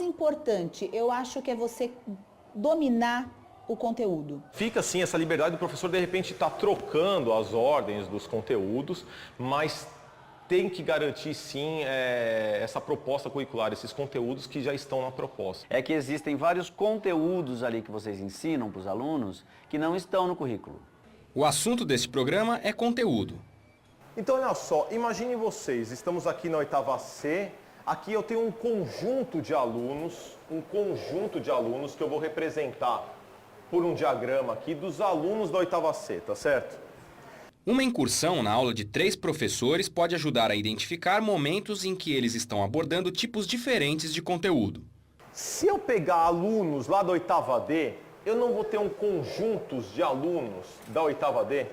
Importante, eu acho que é você dominar o conteúdo. Fica assim essa liberdade do professor de repente estar trocando as ordens dos conteúdos, mas tem que garantir sim essa proposta curricular, esses conteúdos que já estão na proposta. É que existem vários conteúdos ali que vocês ensinam para os alunos que não estão no currículo. O assunto deste programa é conteúdo. Então olha só, imaginem vocês, estamos aqui na oitava C. Aqui eu tenho um conjunto de alunos que eu vou representar por um diagrama aqui dos alunos da oitava C, tá certo? Uma incursão na aula de 3 professores pode ajudar a identificar momentos em que eles estão abordando tipos diferentes de conteúdo. Se eu pegar alunos lá da oitava D, eu não vou ter um conjunto de alunos da oitava D?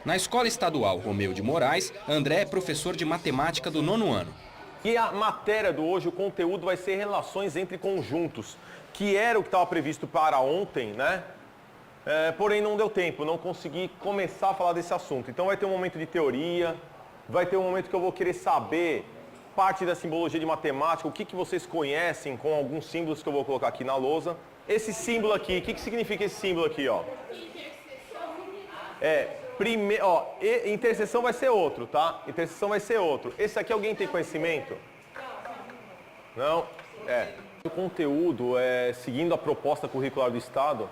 Na Escola Estadual Romeu de Moraes, André é professor de matemática do 9º ano. E a matéria do hoje, o conteúdo vai ser relações entre conjuntos, que era o que estava previsto para ontem, né? Porém não deu tempo, não consegui começar a falar desse assunto. Então vai ter um momento de teoria, vai ter um momento que eu vou querer saber parte da simbologia de matemática, o que vocês conhecem com alguns símbolos que eu vou colocar aqui na lousa. Esse símbolo aqui, o que significa esse símbolo aqui, ó? Interseção vai ser outro, tá? Interseção vai ser outro. Esse aqui alguém tem conhecimento? Não? O conteúdo, seguindo a proposta curricular do Estado,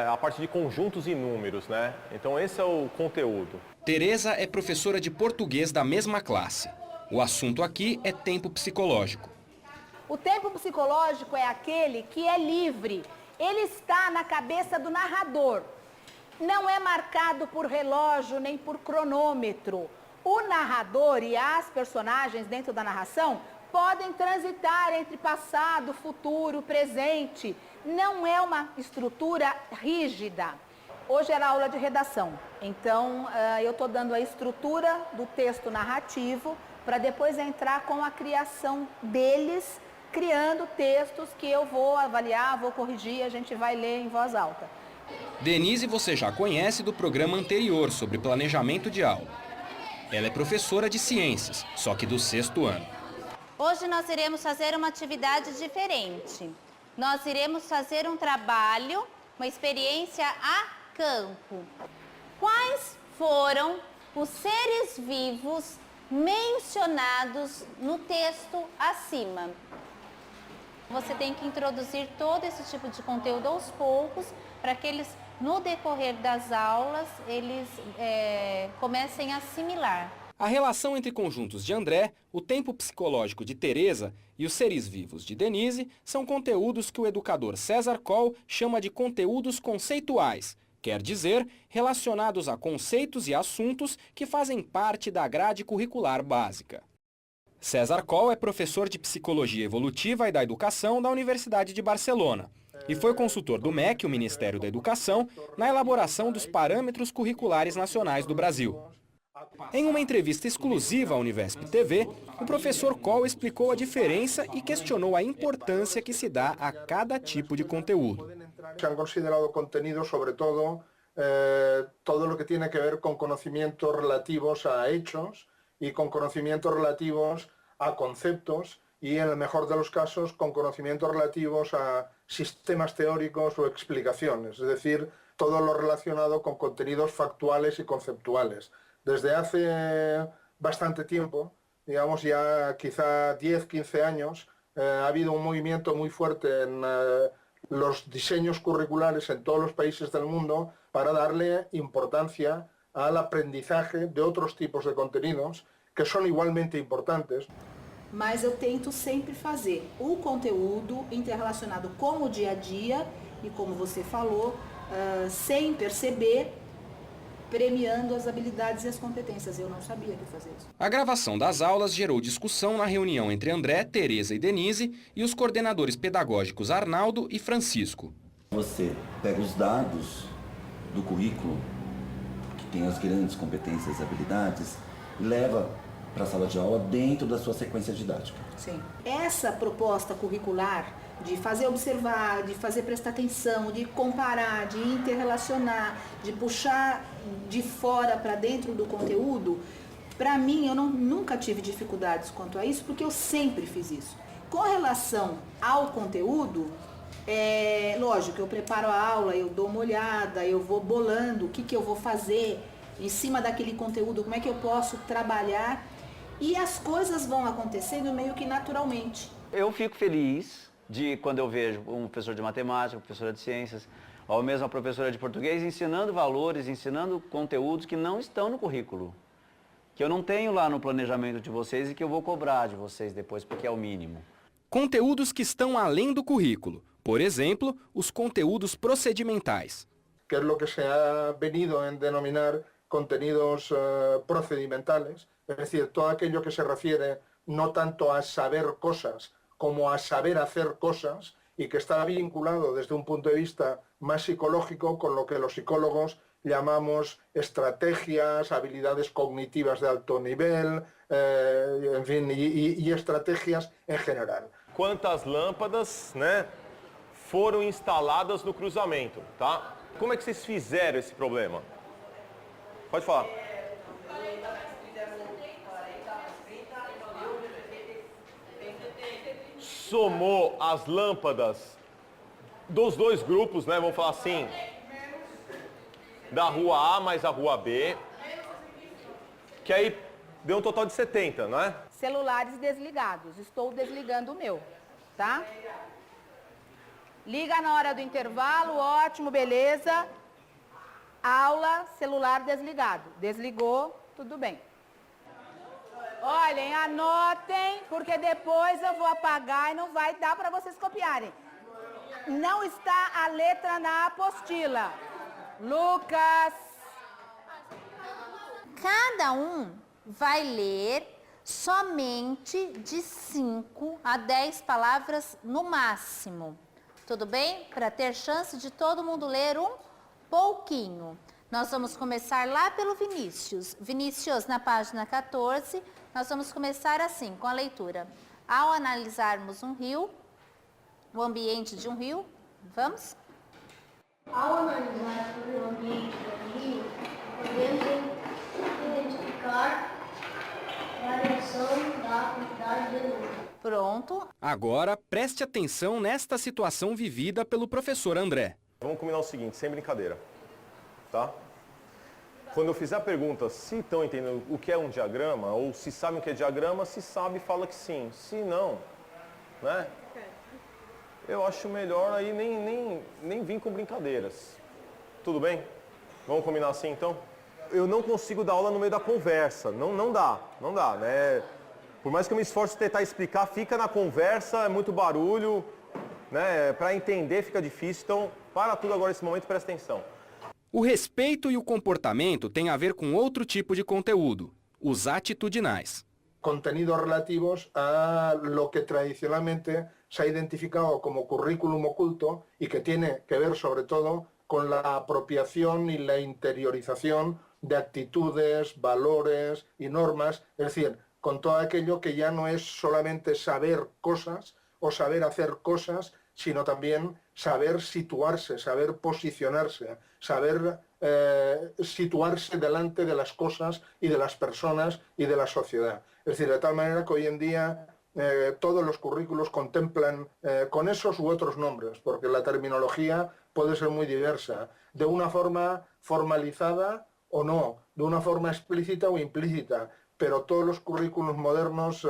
a partir de conjuntos e números, né? Então esse é o conteúdo. Tereza é professora de português da mesma classe. O assunto aqui é tempo psicológico. O tempo psicológico é aquele que é livre. Ele está na cabeça do narrador. Não é marcado por relógio nem por cronômetro. O narrador e as personagens dentro da narração podem transitar entre passado, futuro, presente. Não é uma estrutura rígida. Hoje era aula de redação, então eu estou dando a estrutura do texto narrativo para depois entrar com a criação deles, criando textos que eu vou avaliar, vou corrigir, a gente vai ler em voz alta. Denise você já conhece do programa anterior sobre planejamento de aula. Ela é professora de ciências, só que do 6º ano. Hoje nós iremos fazer uma atividade diferente. Nós iremos fazer um trabalho, uma experiência a campo. Quais foram os seres vivos mencionados no texto acima? Você tem que introduzir todo esse tipo de conteúdo aos poucos, para que eles, no decorrer das aulas, eles comecem a assimilar. A relação entre conjuntos de André, o tempo psicológico de Tereza e os seres vivos de Denise são conteúdos que o educador César Coll chama de conteúdos conceituais, quer dizer, relacionados a conceitos e assuntos que fazem parte da grade curricular básica. César Coll é professor de Psicologia Evolutiva e da Educação da Universidade de Barcelona e foi consultor do MEC, o Ministério da Educação, na elaboração dos parâmetros curriculares nacionais do Brasil. Em uma entrevista exclusiva à Univesp TV, o professor Coll explicou a diferença e questionou a importância que se dá a cada tipo de conteúdo. Se han considerado contenidos, sobre todo, todo lo que tiene que ver con conocimientos relativos a hechos y con conocimientos relativos a conceptos y, en el mejor de los casos, con conocimientos relativos a sistemas teóricos o explicaciones, es decir, todo lo relacionado con contenidos factuales y conceptuales. Desde hace bastante tiempo, digamos ya quizá 10, 15 años, ha habido un movimiento muy fuerte en los diseños curriculares en todos los países del mundo para darle importancia al aprendizaje de otros tipos de contenidos que son igualmente importantes. Mas eu tento sempre fazer o conteúdo interrelacionado com o dia a dia e, como você falou, sem perceber, premiando as habilidades e as competências. Eu não sabia que fazer isso. A gravação das aulas gerou discussão na reunião entre André, Tereza e Denise e os coordenadores pedagógicos Arnaldo e Francisco. Você pega os dados do currículo, que tem as grandes competências e habilidades, e leva para a sala de aula dentro da sua sequência didática. Sim. Essa proposta curricular de fazer observar, de fazer prestar atenção, de comparar, de interrelacionar, de puxar de fora para dentro do conteúdo, para mim eu nunca tive dificuldades quanto a isso, porque eu sempre fiz isso. Com relação ao conteúdo, lógico, eu preparo a aula, eu dou uma olhada, eu vou bolando o que eu vou fazer em cima daquele conteúdo, como é que eu posso trabalhar, e as coisas vão acontecendo meio que naturalmente. Eu fico feliz de quando eu vejo um professor de matemática, uma professora de ciências, ou mesmo a professora de português ensinando valores, ensinando conteúdos que não estão no currículo, que eu não tenho lá no planejamento de vocês e que eu vou cobrar de vocês depois, porque é o mínimo. Conteúdos que estão além do currículo. Por exemplo, os conteúdos procedimentais. Que es lo que se ha venido en denominar contenidos procedimentales, es decir, todo aquello que se refiere no tanto a saber cosas como a saber hacer cosas y que está vinculado desde un punto de vista más psicológico con lo que los psicólogos llamamos estrategias, habilidades cognitivas de alto nivel, en fin, y estrategias en general. Quantas lâmpadas, né, foram instaladas no cruzamento, tá? Como é que vocês fizeram esse problema? Pode falar. Somou as lâmpadas dos dois grupos, né? Vamos falar assim, da rua A mais a rua B, que aí deu um total de 70, não é? Celulares desligados, estou desligando o meu, tá? Liga na hora do intervalo, ótimo, beleza. Aula, celular desligado. Desligou, tudo bem. Olhem, anotem, porque depois eu vou apagar e não vai dar para vocês copiarem. Não está a letra na apostila. Lucas. Cada um vai ler somente de 5 a 10 palavras no máximo. Tudo bem? Para ter chance de todo mundo ler um pouquinho. Nós vamos começar lá pelo Vinícius. Vinícius, na página 14, nós vamos começar assim, com a leitura. Ao analisarmos um rio, o ambiente de um rio, vamos? Ao analisar o ambiente do rio, podemos identificar a variação da quantidade de luz. Pronto. Agora, preste atenção nesta situação vivida pelo professor André. Vamos combinar o seguinte, sem brincadeira, tá? Quando eu fizer a pergunta se estão entendendo o que é um diagrama, ou se sabem o que é diagrama, se sabe, fala que sim. Se não, né? Eu acho melhor aí nem vir com brincadeiras. Tudo bem? Vamos combinar assim, então? Eu não consigo dar aula no meio da conversa. Não dá, né? Por mais que eu me esforce em tentar explicar, fica na conversa, é muito barulho, né? Para entender fica difícil, então para tudo agora nesse momento e presta atenção. O respeito e o comportamento têm a ver com outro tipo de conteúdo, os atitudinais. Contenidos relativos a lo que tradicionalmente se ha identificado como currículum oculto y que tiene que ver sobre todo con la apropiación y la interiorización de actitudes, valores y normas, es decir, con todo aquello que ya no es solamente saber cosas o saber hacer cosas, sino también saber situarse, saber posicionarse, saber situarse delante de las cosas y de las personas y de la sociedad. Es decir, de tal manera que hoy en día todos los currículos contemplan con esos u otros nombres, porque la terminología puede ser muy diversa, de una forma formalizada o no, de una forma explícita o implícita, pero todos los currículos modernos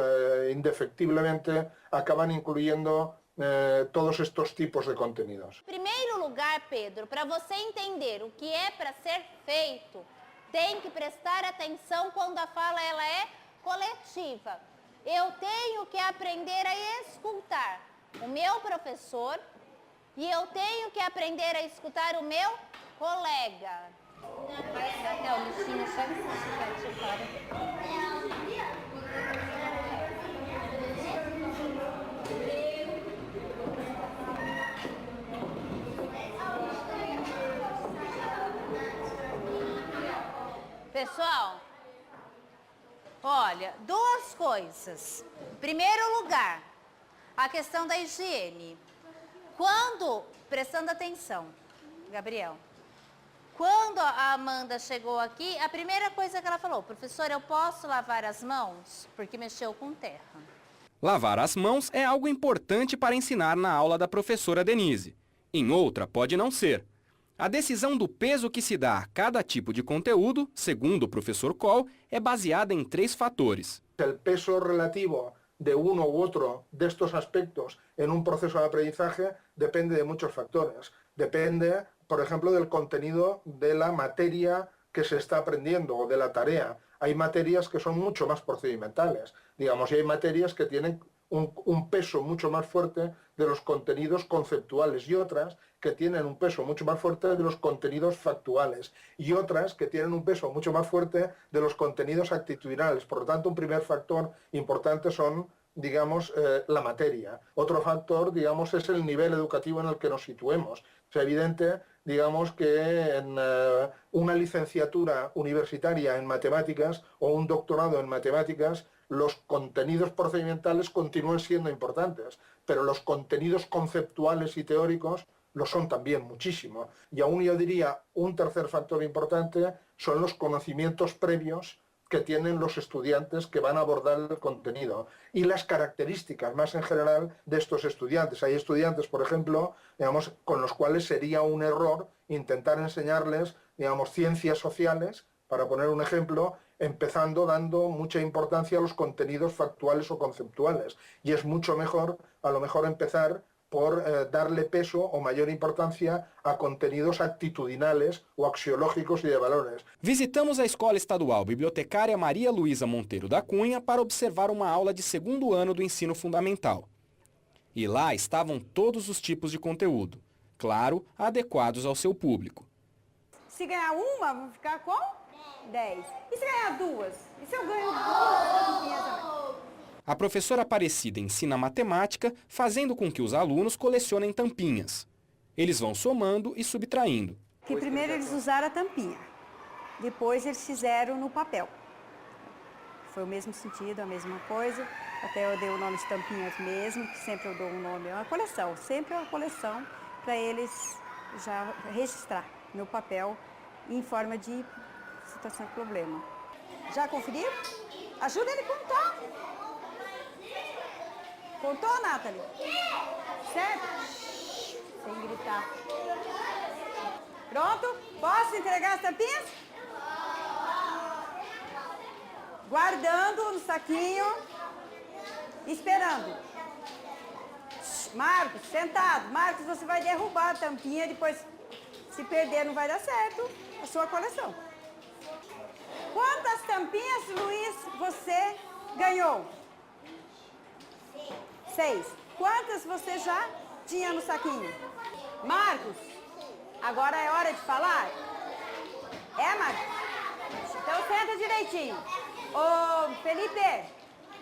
indefectiblemente acaban incluyendo todos estos tipos de contenidos. Em primeiro lugar, Pedro, para você entender o que é para ser feito, tem que prestar atenção quando a fala ela é coletiva. Eu tenho que aprender a escutar o meu professor e eu tenho que aprender a escutar o meu colega. Até o bichinho Pessoal, olha, do coisas. Em primeiro lugar, a questão da higiene. Quando, prestando atenção, Gabriel, quando a Amanda chegou aqui, a primeira coisa que ela falou, professora, eu posso lavar as mãos? Porque mexeu com terra. Lavar as mãos é algo importante para ensinar na aula da professora Denise. Em outra, pode não ser. A decisão do peso que se dá a cada tipo de conteúdo, segundo o professor Coll, é baseada em 3 fatores. El peso relativo de uno u otro de estos aspectos en un proceso de aprendizaje depende de muchos factores. Depende, por ejemplo, del contenido de la materia que se está aprendiendo o de la tarea. Hay materias que son mucho más procedimentales, digamos, y hay materias que tienen un peso mucho más fuerte de los contenidos conceptuales y otras que tienen un peso mucho más fuerte de los contenidos factuales y otras que tienen un peso mucho más fuerte de los contenidos actitudinales. Por lo tanto, un primer factor importante son, digamos, la materia. Otro factor, digamos, es el nivel educativo en el que nos situemos. Es evidente, digamos, que en una licenciatura universitaria en matemáticas o un doctorado en matemáticas, los contenidos procedimentales continúan siendo importantes, pero los contenidos conceptuales y teóricos lo son también muchísimo. Y aún yo diría, un tercer factor importante son los conocimientos previos que tienen los estudiantes que van a abordar el contenido y las características más en general de estos estudiantes. Hay estudiantes, por ejemplo, digamos, con los cuales sería un error intentar enseñarles, digamos, ciencias sociales, para poner un ejemplo, empezando dando mucha importancia a los contenidos factuales o conceptuales. Y es mucho mejor, a lo mejor, empezar por darle peso o mayor importancia a contenidos actitudinales o axiológicos y de valores. Visitamos a Escola Estadual Bibliotecária Maria Luísa Monteiro da Cunha para observar uma aula de 2º ano do ensino fundamental. E lá estavam todos os tipos de conteúdo, claro, adequados ao seu público. Se ganhar uma, vou ficar com 10. E se ganhar 2? E se eu ganho 2 tampinhas também? A professora Aparecida ensina matemática, fazendo com que os alunos colecionem tampinhas. Eles vão somando e subtraindo. Que primeiro eles usaram a tampinha, depois eles fizeram no papel. Foi o mesmo sentido, a mesma coisa. Até eu dei o nome de tampinhas mesmo, que sempre eu dou um nome, é uma coleção. Sempre é uma coleção para eles já registrar no papel em forma de situação de problema. Já conferiu? Ajuda ele a contar. Contou, Nathalie? Certo? Sem gritar. Pronto? Posso entregar as tampinhas? Guardando no saquinho. Esperando. Marcos, sentado. Marcos, você vai derrubar a tampinha, depois, se perder, não vai dar certo a sua coleção. Quantas tampinhas, Luiz, você ganhou? 6. Quantas você já tinha no saquinho? Marcos, agora é hora de falar? É, Marcos? Então senta direitinho. Ô, Felipe,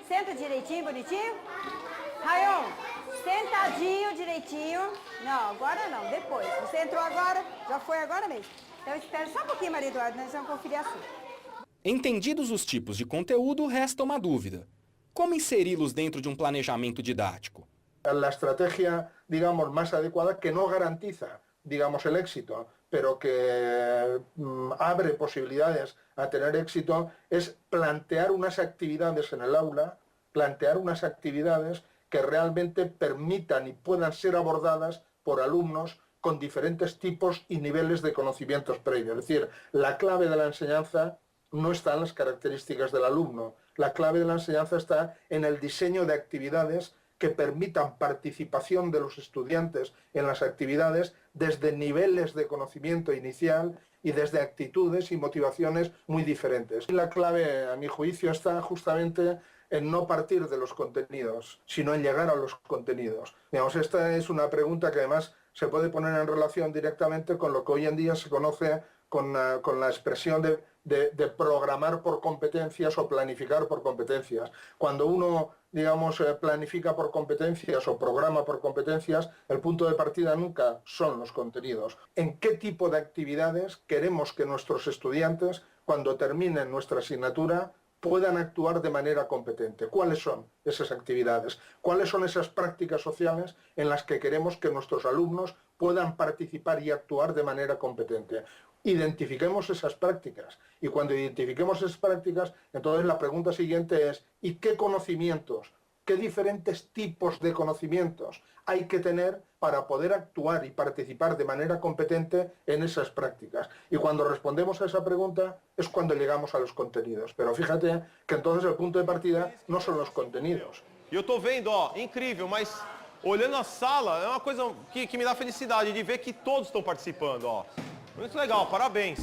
senta direitinho, bonitinho. Rayon, sentadinho, direitinho. Não, agora não, depois. Você entrou agora, já foi agora mesmo. Então espera só um pouquinho, Maria Eduarda, nós vamos conferir a sua. Entendidos os tipos de conteúdo, resta uma dúvida. Como inseri-los dentro de um planejamento didático? La estrategia, digamos, más adecuada, que no garantiza, digamos, el éxito, pero que abre posibilidades a tener éxito, es plantear unas actividades en el aula, plantear unas actividades que realmente permitan y puedan ser abordadas por alumnos con diferentes tipos y niveles de conocimientos previos. Es decir, la clave de la enseñanza no está en las características del alumno. La clave de la enseñanza está en el diseño de actividades que permitan participación de los estudiantes en las actividades desde niveles de conocimiento inicial y desde actitudes y motivaciones muy diferentes. Y la clave, a mi juicio, está justamente en no partir de los contenidos, sino en llegar a los contenidos. Digamos, esta es una pregunta que además se puede poner en relación directamente con lo que hoy en día se conoce con la expresión de programar por competencias o planificar por competencias. Cuando uno, digamos, planifica por competencias o programa por competencias, el punto de partida nunca son los contenidos. ¿En qué tipo de actividades queremos que nuestros estudiantes, cuando terminen nuestra asignatura, puedan actuar de manera competente. ¿Cuáles son esas actividades? ¿Cuáles son esas prácticas sociales en las que queremos que nuestros alumnos puedan participar y actuar de manera competente? Identifiquemos esas prácticas, y cuando identifiquemos esas prácticas, entonces la pregunta siguiente es ¿y qué conocimientos, qué diferentes tipos de conocimientos hay que tener para poder actuar y participar de manera competente en esas prácticas? Y cuando respondemos a esa pregunta es cuando llegamos a los contenidos. Pero fíjate que entonces el punto de partida no son los contenidos. E eu tô vendo, ó, incrível, mas olhando a sala, é uma coisa que me dá felicidade de ver que todos estão participando, ó. Muito legal, parabéns.